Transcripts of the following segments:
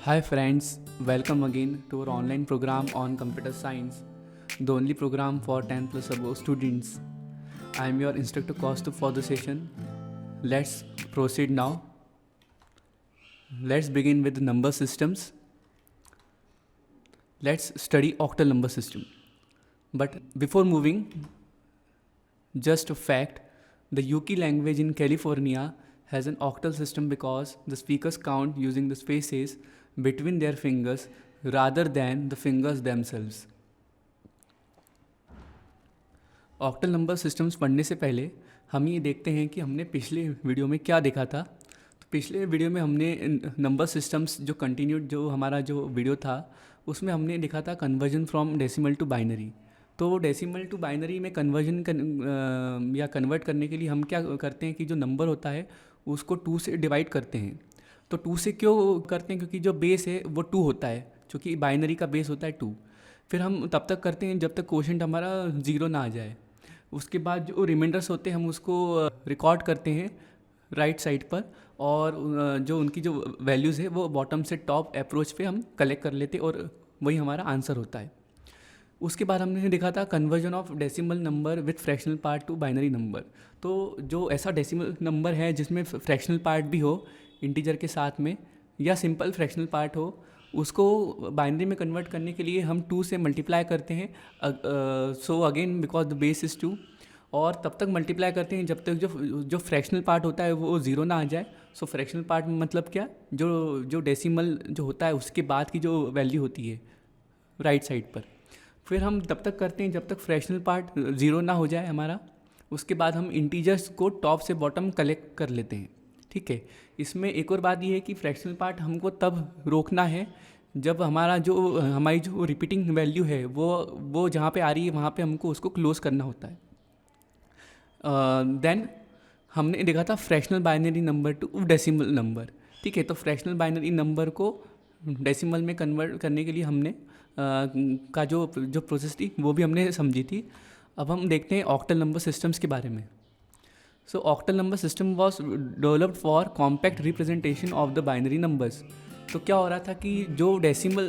Hi friends, welcome again to our online program on computer science, the only program for 10 plus above students. I am your instructor Kaustup for the session. Let's proceed now. Let's begin with the number systems. Let's study octal number system. But before moving, just a fact, the Yuki language in California has an octal system because the speakers count using the spaces between their fingers rather than the fingers themselves. Octal number systems पढ़ने से पहले हम ये देखते हैं कि हमने पिछले वीडियो में क्या देखा था। तो पिछले वीडियो में हमने नंबर सिस्टम्स जो कंटिन्यूड जो हमारा जो वीडियो था उसमें हमने देखा था conversion from decimal to binary. तो डेसिमल टू बाइनरी में या कन्वर्ट करने के लिए हम क्या करते हैं कि जो नंबर होता है उसको 2 से डिवाइड करते हैं। तो 2 से क्यों करते हैं? क्योंकि जो बेस है वो 2 होता है, क्योंकि बाइनरी का बेस होता है 2। फिर हम तब तक करते हैं जब तक क्वोशंट हमारा 0 ना आ जाए। उसके बाद जो रिमाइंडर्स होते हैं हम उसको रिकॉर्ड करते हैं राइट साइड पर, और जो उनकी जो वैल्यूज़ है वो बॉटम से टॉप अप्रोच पे हम कलेक्ट कर लेते और वही हमारा आंसर होता है। उसके बाद हमने देखा था conversion of decimal number with fractional part two binary number. तो जो ऐसा डेसिमल नंबर है जिसमें फ्रैक्शनल पार्ट भी हो इंटीजर के साथ में, या सिंपल फ्रैक्शनल पार्ट हो, उसको बाइनरी में कन्वर्ट करने के लिए हम 2 से मल्टीप्लाई करते हैं। So again because the base is 2, और तब तक मल्टीप्लाई करते हैं जब तक जो फ्रैक्शनल पार्ट होता है वो 0 ना आ जाए। सो फ्रैक्शनल पार्ट मतलब क्या, जो डेसिमल जो होता है उसके बाद की जो वैल्यू होती है राइट साइड पर। फिर हम तब तक करते हैं जब तक फ्रैक्शनल पार्ट 0 ना हो जाए हमारा। उसके बाद हम इंटीजर्स को टॉप से बॉटम कलेक्ट कर लेते हैं। ठीक है, इसमें एक और बात यह है कि फ्रैक्शनल पार्ट हमको तब रोकना है जब हमारी जो रिपीटिंग वैल्यू है वो जहाँ पे आ रही है वहाँ पे हमको उसको क्लोज करना होता है। देन हमने देखा था fractional binary number two decimal number. ठीक है, तो फ्रैक्शनल बाइनरी नंबर को डेसिमल में कन्वर्ट करने के लिए हमने का जो प्रोसेस थी वो भी हमने समझी थी। अब हम देखते हैं ऑक्टल नंबर सिस्टम्स के बारे में। So octal number system was developed for compact representation of the binary numbers. तो क्या हो रहा था कि जो डेसिमल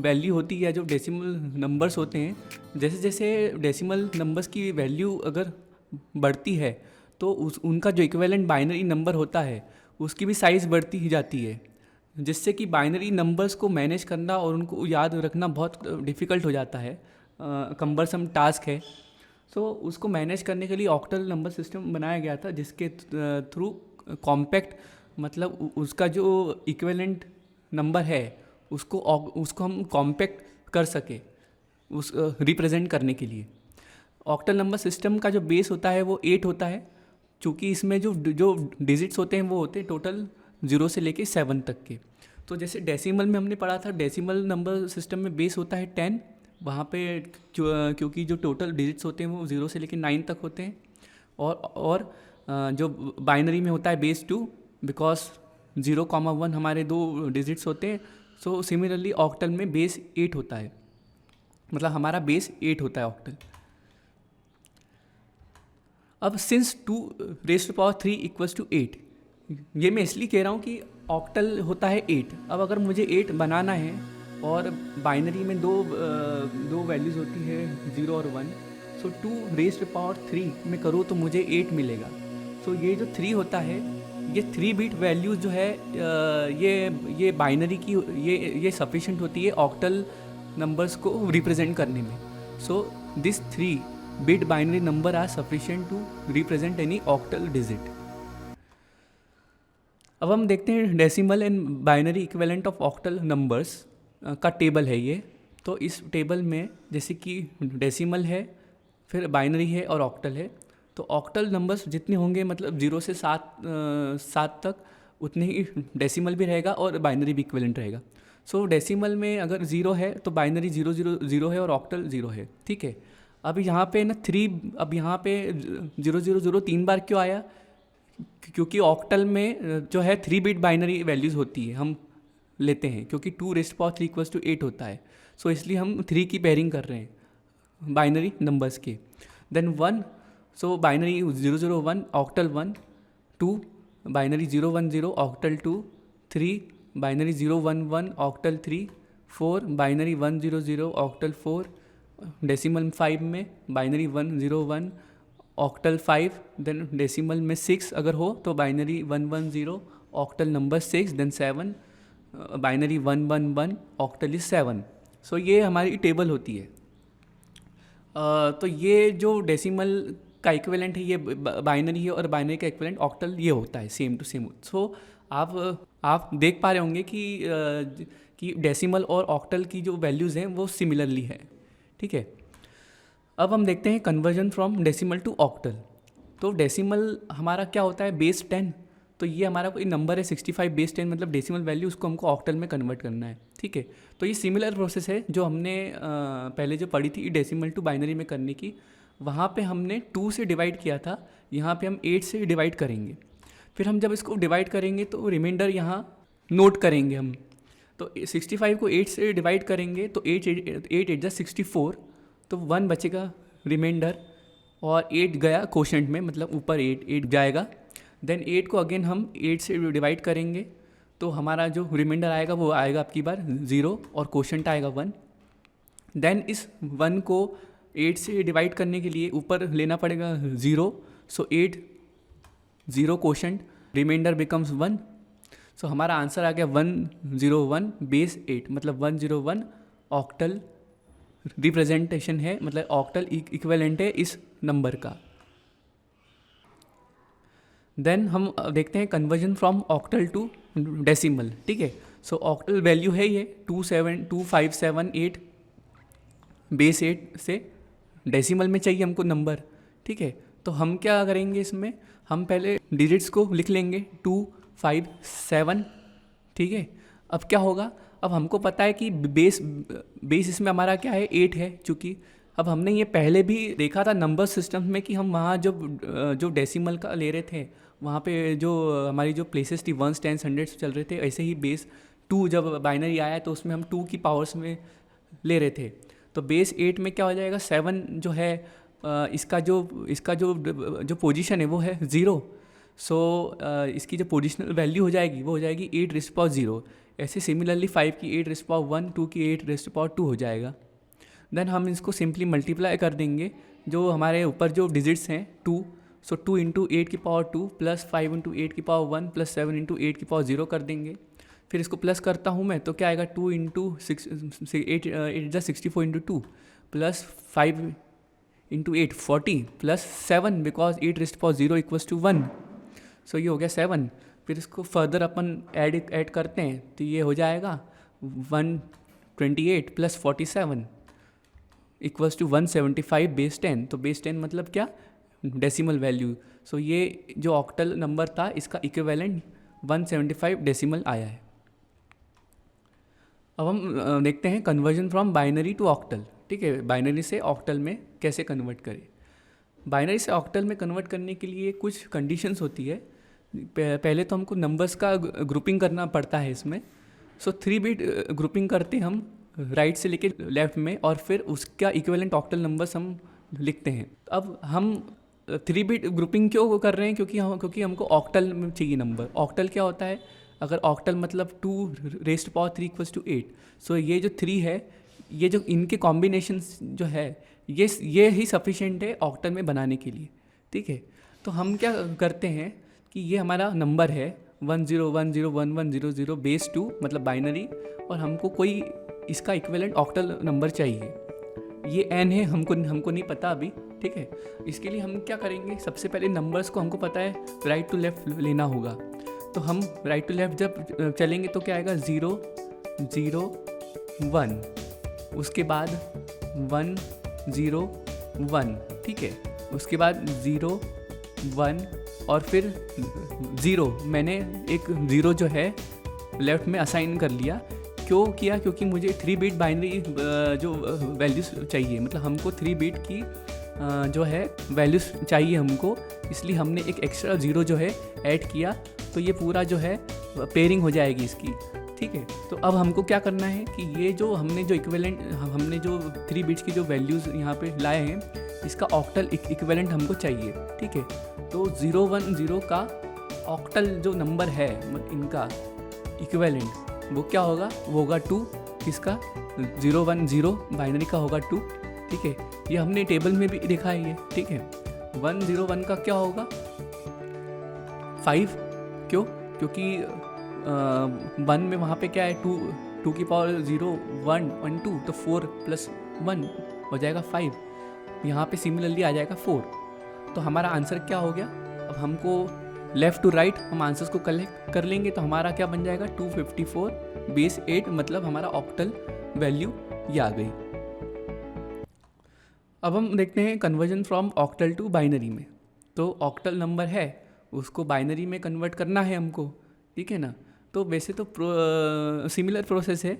वैल्यू होती है, जो डेसिमल नंबर्स होते हैं, जैसे जैसे डेसिमल नंबर्स की वैल्यू अगर बढ़ती है तो उनका जो इक्विवेलेंट बाइनरी नंबर होता है उसकी भी साइज़ बढ़ती ही जाती है, जिससे कि बाइनरी नंबर्स को मैनेज करना और उनको याद रखना बहुत डिफ़िकल्ट हो जाता है, कम्बरसम टास्क है। तो उसको मैनेज करने के लिए ऑक्टल नंबर सिस्टम बनाया गया था, जिसके थ्रू कॉम्पैक्ट मतलब उसका जो इक्विवेलेंट नंबर है उसको हम कॉम्पैक्ट कर सके उस रिप्रेजेंट करने के लिए। ऑक्टल नंबर सिस्टम का जो बेस होता है वो 8 होता है, चूँकि इसमें जो डिजिट्स होते हैं वो होते हैं टोटल 0 से लेके 7 तक के। तो जैसे डेसिमल में हमने पढ़ा था, डेसिमल नंबर सिस्टम में बेस होता है 10, वहाँ पे क्योंकि जो टोटल डिजिट्स होते हैं वो 0 से लेके 9 तक होते हैं। और जो बाइनरी में होता है बेस 2, बिकॉज 0,1 हमारे 2 डिजिट्स होते हैं। सो सिमिलरली ऑक्टल में बेस 8 होता है, मतलब हमारा बेस 8 होता है ऑक्टल। अब since 2 raised to power 3 equals to 8, ये मैं इसलिए कह रहा हूँ कि ऑक्टल होता है 8। अब अगर मुझे 8 बनाना है और बाइनरी में दो वैल्यूज़ होती है 0 और 1, सो 2 रेज़्ड टू पावर 3 में करूँ तो मुझे 8 मिलेगा। सो ये जो 3 होता है, ये 3 बिट वैल्यूज़ जो है ये बाइनरी की ये सफिशेंट होती है ऑक्टल नंबर्स को रिप्रेजेंट करने में। So this 3 bit binary number are sufficient to represent any octal digit. अब हम देखते हैं decimal and binary equivalent of octal numbers का टेबल है ये। तो इस टेबल में जैसे कि डेसिमल है, फिर बाइनरी है और ऑक्टल है। तो ऑक्टल नंबर्स जितने होंगे, मतलब 0 से 7 तक, उतने ही डेसिमल भी रहेगा और बाइनरी भी इक्विवेलेंट रहेगा। सो डेसिमल में अगर 0 है तो बाइनरी 0 0 0 है और ऑक्टल 0 है। ठीक है, अब यहाँ पे ना 3, अब यहाँ पे 0 0 0 3 बार क्यों आया? क्योंकि ऑक्टल में जो है 3 बिट बाइनरी वैल्यूज़ होती है, हम लेते हैं, क्योंकि 2 रेज़्ड पावर 3 इक्वल्स टू 8 होता है। सो इसलिए हम 3 की पेयरिंग कर रहे हैं बाइनरी नंबर्स के। Then 1, so binary 0 0 1 octal 1, 2 binary 0 1 0 octal 2, 3 binary 011 octal 3, 4 binary 100 octal 4, decimal 5 में बाइनरी 101 ऑक्टल 5, देन डेसिमल में 6 अगर हो तो binary 110 octal number 6, then 7 binary 111 octal is 7। So ये हमारी टेबल होती है। तो ये जो डेसिमल का इक्विवेलेंट है ये बाइनरी है और बाइनरी का इक्विवेलेंट ऑक्टल ये होता है, सेम टू सेम। सो आप देख पा रहे होंगे कि डेसिमल और ऑक्टल की जो वैल्यूज़ हैं वो सिमिलरली है, ठीक है। अब हम देखते हैं conversion from decimal to octal. तो डेसिमल हमारा क्या होता है, बेस 10। तो ये हमारा कोई नंबर है 65 बेस 10, मतलब डेसिमल वैल्यू उसको हमको ऑक्टल में कन्वर्ट करना है, ठीक है। तो ये सिमिलर प्रोसेस है जो हमने पहले जो पढ़ी थी डेसिमल टू बाइनरी में करने की। वहाँ पे हमने 2 से डिवाइड किया था, यहाँ पे हम 8 से डिवाइड करेंगे। फिर हम जब इसको डिवाइड करेंगे तो रिमाइंडर यहाँ नोट करेंगे हम। तो 65 को 8 से डिवाइड करेंगे तो 8 8 जा 64, तो 1 बचेगा रिमाइंडर, और 8 गया कोशेंट में, मतलब ऊपर 8 जाएगा। देन 8 को अगेन हम 8 से डिवाइड करेंगे तो हमारा जो रिमाइंडर आएगा वो आएगा आपकी बार 0 और कोशेंट आएगा 1। देन इस 1 को 8 से डिवाइड करने के लिए ऊपर लेना पड़ेगा 0, सो 8 0 कोशेंट, रिमाइंडर बिकम्स 1। सो हमारा आंसर आ गया 101 बेस 8, मतलब 101 ऑक्टल रिप्रेजेंटेशन है, मतलब ऑक्टल इक्विवेलेंट है इस नंबर का। देन हम देखते हैं conversion from octal to decimal, ठीक है। सो ऑक्टल वैल्यू है ये 2578 बेस 8 से, डेसिमल में चाहिए हमको नंबर, ठीक है। तो हम क्या करेंगे, इसमें हम पहले डिजिट्स को लिख लेंगे 2 5 7, ठीक है। अब क्या होगा, अब हमको पता है कि बेस इसमें हमारा क्या है 8 है, चूँकि अब हमने ये पहले भी देखा था नंबर सिस्टम में कि हम वहाँ जो डेसिमल का ले रहे थे वहाँ पे जो हमारी जो प्लेसेस थी 1s 10s 100s चल रहे थे, ऐसे ही बेस 2 जब बाइनरी आया तो उसमें हम 2 की पावर्स में ले रहे थे। तो बेस 8 में क्या हो जाएगा, 7 जो है इसका जो पोजीशन है वो है 0। सो इसकी जो पोजिशनल वैल्यू हो जाएगी वो हो जाएगी 8⁻0। ऐसे सिमिलरली 5 की 8⁻1, 2 की 8⁻2 हो जाएगा। देन हम इसको सिंपली मल्टीप्लाई कर देंगे जो हमारे ऊपर जो डिजिट्स हैं 2, सो 2 × 8 की पावर 2 प्लस 5 × 8 की पावर 1 प्लस 7 × 8 की पावर 0 कर देंगे। फिर इसको प्लस करता हूँ मैं तो क्या आएगा 2 × 8 8 64 × 2 प्लस 5 × 8 40 प्लस 7 बिकॉज 8⁻0 = 1। सो ये हो गया 7। फिर इसको फर्दर अपन ऐड करते हैं तो ये हो जाएगा 128 प्लस 47 = 175 बेस 10। तो बेस 10 मतलब क्या, डेसिमल वैल्यू। सो ये जो ऑक्टल नंबर था इसका इक्विवेलेंट 175 डेसिमल आया है। अब हम देखते हैं conversion from binary to octal, ठीक है। बाइनरी से ऑक्टल में कैसे कन्वर्ट करें। बाइनरी से ऑक्टल में कन्वर्ट करने के लिए कुछ कंडीशंस होती है। पहले तो हमको नंबर्स का ग्रुपिंग करना पड़ता है इसमें। सो 3 बिट ग्रुपिंग करते हैं हम राइट से लेके लेफ्ट में, और फिर उसका इक्विवेलेंट ऑक्टल नंबर्स हम लिखते हैं। अब हम 3 बिट ग्रुपिंग क्यों कर रहे हैं, क्योंकि हमको ऑक्टल में चाहिए नंबर। ऑक्टल क्या होता है, अगर ऑक्टल मतलब 2⁻³ = 8। सो ये जो 3 है, ये जो इनके कॉम्बिनेशन जो है ये ही सफिशेंट है ऑक्टल में बनाने के लिए, ठीक है। तो हम क्या करते हैं कि ये हमारा नंबर है 10101100 बेस 2 मतलब बाइनरी, और हमको कोई इसका इक्विवेलेंट ऑक्टल नंबर चाहिए। ये n है, हमको नहीं पता अभी, ठीक है। इसके लिए हम क्या करेंगे, सबसे पहले नंबर्स को हमको पता है राइट टू लेफ्ट लेना होगा। तो हम राइट टू लेफ्ट जब चलेंगे तो क्या आएगा 0 0 1, उसके बाद 1 0 1, ठीक है। उसके बाद 0 1 और फिर 0, मैंने एक 0 जो है लेफ्ट में असाइन कर लिया। क्यों किया, क्योंकि मुझे 3 बिट बाइनरी जो वैल्यूज़ चाहिए, मतलब हमको 3 बिट की जो है वैल्यूज़ चाहिए हमको, इसलिए हमने एक एक्स्ट्रा 0 जो है ऐड किया। तो ये पूरा जो है पेयरिंग हो जाएगी इसकी, ठीक है। तो अब हमको क्या करना है कि ये जो हमने जो 3 बिट्स की जो वैल्यूज़ यहाँ पे लाए हैं, इसका ऑक्टल इक्विवेलेंट हमको चाहिए, ठीक है। तो 010 का ऑक्टल जो नंबर है इनका इक्विवेलेंट वो क्या होगा, वो होगा 2, किसका 0 1 0 बाइनरी का होगा 2, ठीक है। ये हमने टेबल में भी देखा है ये, ठीक है। 1 0 1 का क्या होगा 5, क्यों, क्योंकि 1 में वहाँ पे क्या है 2 की पावर 0 1 1 2, तो 4 + 1 हो जाएगा 5। यहाँ पे सिमिलरली आ जाएगा 4। तो हमारा आंसर क्या हो गया, अब हमको लेफ़्ट टू राइट हम आंसर्स को कलेक्ट कर लेंगे, तो हमारा क्या बन जाएगा 254 बेस 8, मतलब हमारा ऑक्टल वैल्यू ये आ गई। अब हम देखते हैं conversion from octal to binary में। तो ऑक्टल नंबर है उसको बाइनरी में कन्वर्ट करना है हमको, ठीक है ना। तो वैसे तो सिमिलर प्रोसेस है,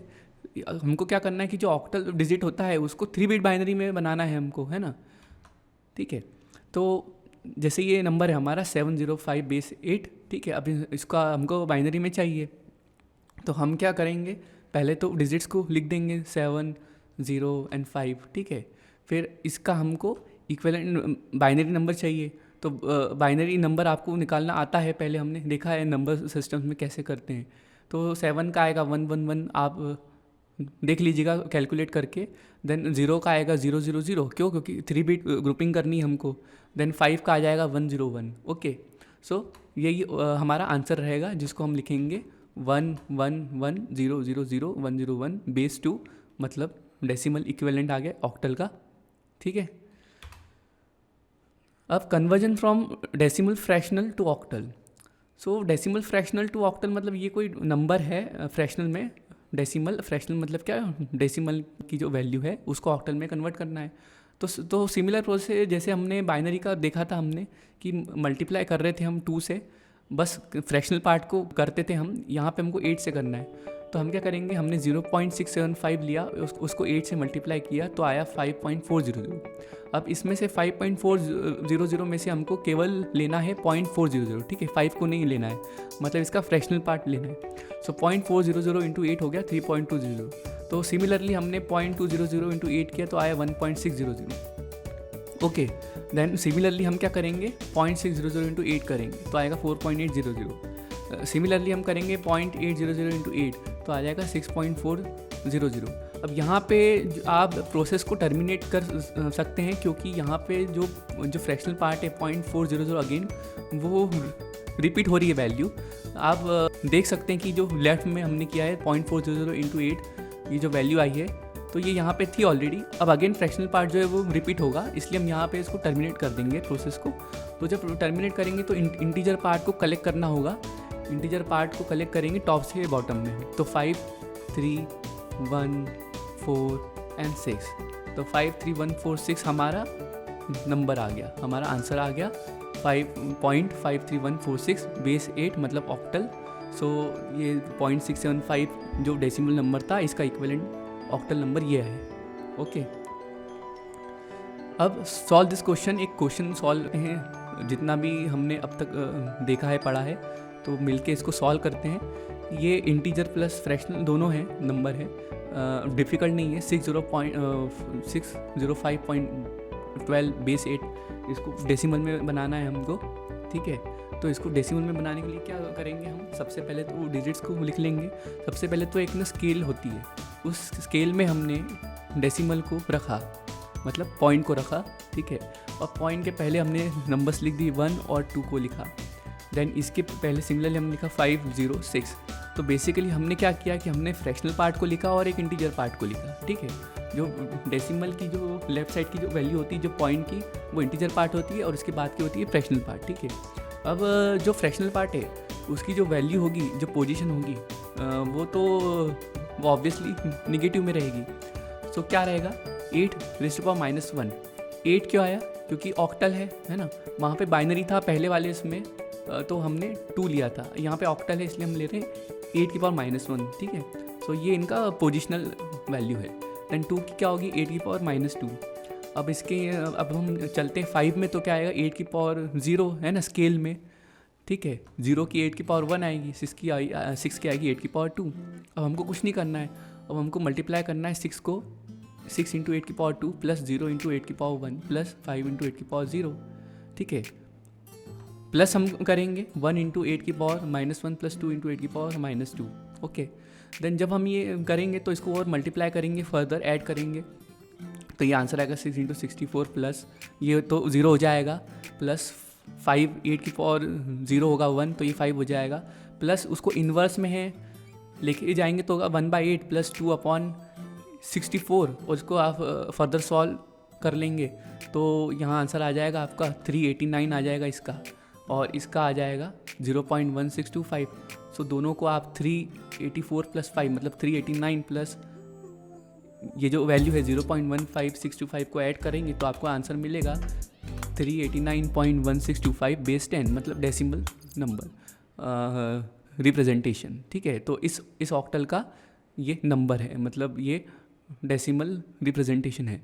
हमको क्या करना है कि जो ऑक्टल डिजिट होता है उसको 3 बिट बाइनरी में बनाना है हमको, है ना, ठीक है। तो जैसे ये नंबर है हमारा 705 बेस 8, ठीक है। अब इसका हमको बाइनरी में चाहिए, तो हम क्या करेंगे, पहले तो डिजिट्स को लिख देंगे 7 0 और 5, ठीक है। फिर इसका हमको इक्विवेलेंट बाइनरी नंबर चाहिए, तो बाइनरी नंबर आपको निकालना आता है, पहले हमने देखा है नंबर सिस्टम्स में कैसे करते हैं। तो 7 का आएगा 1 1 1, आप देख लीजिएगा कैलकुलेट करके। देन 0 का आएगा 0 0 0, क्यों, क्योंकि 3 बिट ग्रुपिंग करनी है हमको। देन 5 का आ जाएगा 1 0 1, ओके। सो यही हमारा आंसर रहेगा, जिसको हम लिखेंगे 1 1 1 0 0 0 1 0 1 बेस 2, मतलब डेसिमल इक्विवेलेंट आ गया ऑक्टल का, ठीक है। अब conversion from decimal fractional to octal. So decimal fractional to octal मतलब ये कोई नंबर है फ्रैक्शनल में, डेसिमल फ्रैक्शनल मतलब क्या है, डेसिमल की जो वैल्यू है उसको ऑक्टल में कन्वर्ट करना है। तो सिमिलर प्रोसेस जैसे हमने बाइनरी का देखा था हमने कि मल्टीप्लाई कर रहे थे हम 2 से, बस फ्रैक्शनल पार्ट को करते थे हम, यहाँ पे हमको 8 से करना है। तो हम क्या करेंगे, हमने 0.675 लिया, उसको 8 से मल्टीप्लाई किया तो आया 5.400। अब इसमें से 5.400 में से हमको केवल लेना है 0.400, ठीक है, 5 को नहीं लेना है, मतलब इसका फ्रैक्शनल पार्ट लेना है। सो 0.400 इंटू 8 हो गया 3.200। तो सिमिलरली हमने 0.200 इंटू 8 किया तो आया 1.600, ओके। देन सिमिलरली हम क्या करेंगे, 0.600 इंटू 8 करेंगे तो आएगा 4.800। सिमिलरली हम करेंगे 0.800 इंटू 8 तो आ जाएगा 6.400। अब यहाँ पे आप प्रोसेस को टर्मिनेट कर सकते हैं, क्योंकि यहाँ पे जो फ्रैक्शनल पार्ट है 0.400 अगेन वो रिपीट हो रही है वैल्यू। आप देख सकते हैं कि जो लेफ्ट में हमने किया है 0.400 इंटू 8, ये जो वैल्यू आई है तो ये यहाँ पे थी ऑलरेडी। अब अगेन फ्रैक्शनल पार्ट जो है वो रिपीट होगा, इसलिए हम यहाँ पे इसको टर्मिनेट कर देंगे प्रोसेस को। तो जब टर्मिनेट करेंगे तो इंटीजर पार्ट को कलेक्ट करना होगा, इंटीजर पार्ट को कलेक्ट करेंगे टॉप से बॉटम में। तो 5 3 1 4 एंड 6, तो 5 3 1 4 6 हमारा नंबर आ गया, हमारा आंसर आ गया 5.53146 बेस 8, मतलब ऑक्टल। सो ये 0.675 जो डेसिमल नंबर था, इसका इक्विवेलेंट ऑक्टल नंबर ये है, ओके। अब सॉल्व दिस क्वेश्चन, एक क्वेश्चन सॉल्व हैं, जितना भी हमने अब तक देखा है पढ़ा है, तो मिलके इसको सॉल्व करते हैं। ये इंटीजर प्लस फ्रैक्शनल दोनों हैं, नंबर है, डिफ़िकल्ट नहीं है। 605.12 बेस 8 इसको डेसिमल में बनाना है हमको, ठीक है। तो इसको डेसिमल में बनाने के लिए क्या करेंगे हम, सबसे पहले तो डिजिट्स को लिख लेंगे। सबसे पहले तो एक ना स्केल होती है, उस स्केल में हमने डेसिमल को रखा, मतलब पॉइंट को रखा, ठीक है। और पॉइंट के पहले हमने नंबर्स लिख दी 1 और 2 को लिखा। देन इसके पहले सिमिलरली हमने लिखा 506। तो बेसिकली हमने क्या किया कि हमने फ्रैक्शनल पार्ट को लिखा और एक इंटीजर पार्ट को लिखा, ठीक है। जो डेसिमल की जो लेफ्ट साइड की जो वैल्यू होती है, जो पॉइंट की, वो इंटीजर पार्ट होती है और उसके बाद की होती है फ्रैक्शनल पार्ट, ठीक है। अब जो फ्रैक्शनल पार्ट है उसकी जो वैल्यू होगी, जो पोजीशन होगी, वो ऑब्वियसली निगेटिव में रहेगी। सो क्या रहेगा, 8⁻⁻1। 8 क्यों आया, क्योंकि ऑक्टल है ना। वहाँ पे बाइनरी था पहले वाले इसमें, तो हमने 2 लिया था, यहाँ पे ऑक्टल है इसलिए हम ले रहे हैं 8⁻⁻1, ठीक है। सो ये इनका पोजिशनल वैल्यू है। दैन 2 की क्या होगी, 8⁻2। अब हम चलते हैं 5 में, तो क्या आएगा, 8⁻0 है ना स्केल में, ठीक है। 0 की 8⁻1 आएगी, 6 की आएगी 8⁻2। अब हमको कुछ नहीं करना है, अब हमको मल्टीप्लाई करना है 6 को, 6 × 8⁻2 प्लस 0 × 8⁻1 प्लस 5 × 8⁻0, ठीक है। प्लस हम करेंगे 1 × 8⁻−1 प्लस 2 × 8⁻−2, ओके। देन जब हम ये करेंगे तो इसको और मल्टीप्लाई करेंगे, फर्दर ऐड करेंगे, तो ये आंसर आएगा 6 × 64 प्लस ये तो 0 हो जाएगा, प्लस 5 8 की पावर 0 होगा 1, तो ये 5 हो जाएगा, प्लस उसको इन्वर्स में है लेके जाएंगे तो होगा 1/8 प्लस 2/64, और इसको आप फर्दर सॉल्व कर लेंगे तो यहाँ आंसर आ जाएगा आपका 389 आ जाएगा इसका, और इसका आ जाएगा 0.1625। सो दोनों को आप 384 + 5 मतलब 389 प्लस ये जो वैल्यू है 0.15625 को ऐड करेंगे तो आपको आंसर मिलेगा 389.1625 बेस 10 मतलब डेसिमल नंबर रिप्रेजेंटेशन। ठीक है, तो इस ऑक्टल का ये नंबर है, मतलब ये डेसिमल रिप्रेजेंटेशन है।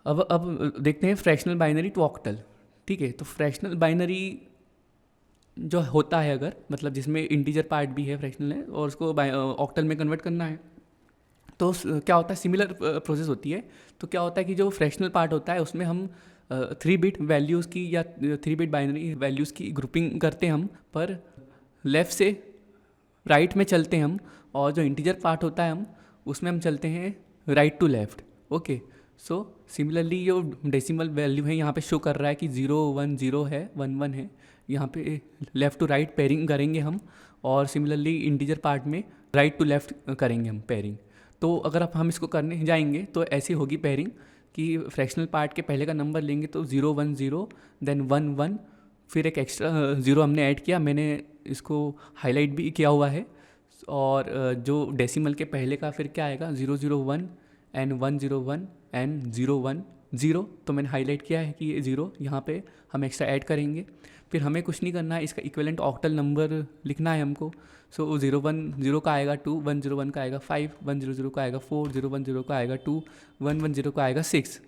अब देखते हैं फ्रैक्शनल बाइनरी टू ऑक्टल। ठीक है, तो फ्रैक्शनल बाइनरी जो होता है अगर मतलब जिसमें इंटीजर पार्ट भी है फ्रैक्शनल है और उसको ऑक्टल में कन्वर्ट करना है तो क्या होता है, सिमिलर प्रोसेस होती है। तो क्या होता है कि जो फ्रैक्शनल पार्ट होता है उसमें हम 3 बिट वैल्यूज़ की या 3 बिट बाइनरी वैल्यूज़ की ग्रुपिंग करते हैं हम, पर लेफ़्ट से राइट में चलते हैं हम, और जो इंटीजर पार्ट होता है हम उसमें हम चलते हैं right to left. Okay, so similarly जो डेसिमल वैल्यू है यहाँ पे शो कर रहा है कि 0 1 0 है, 1 1 है, यहाँ पे लेफ़्ट टू राइट पेयरिंग करेंगे हम, और सिमिलरली इंटीजर पार्ट में राइट टू लेफ़्ट करेंगे हम पेयरिंग। तो अगर अब हम इसको करने जाएंगे तो ऐसी होगी पेयरिंग कि फ्रैक्शनल पार्ट के पहले का नंबर लेंगे तो 0 1 0 देन 1 1, फिर एक एक्स्ट्रा 0 हमने ऐड किया, मैंने इसको हाईलाइट भी किया हुआ है, और जो डेसिमल के पहले का फिर क्या आएगा 0 0 1 एंड 1 0 1 एंड 0 1 0, तो मैंने हाईलाइट किया है कि ये 0 यहाँ पे हम एक्स्ट्रा ऐड करेंगे। फिर हमें कुछ नहीं करना है, इसका इक्विवेलेंट ऑक्टल नंबर लिखना है हमको। सो 0 1 0 का आएगा 2, 1 0 1 का आएगा 5, 1 0 0 का आएगा 4, 0 1 0 का आएगा 2, 1 1 0 का आएगा 6।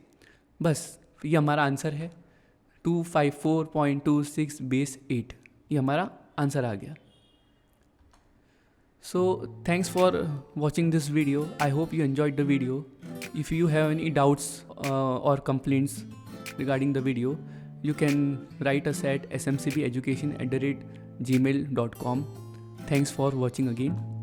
बस ये हमारा आंसर है 254.26 बेस 8, ये हमारा आंसर आ गया। So thanks for watching this video. I hope you enjoyed the video. If you have any doubts or complaints regarding the video, you can write us at smcbeducation@gmail.com. Thanks for watching again.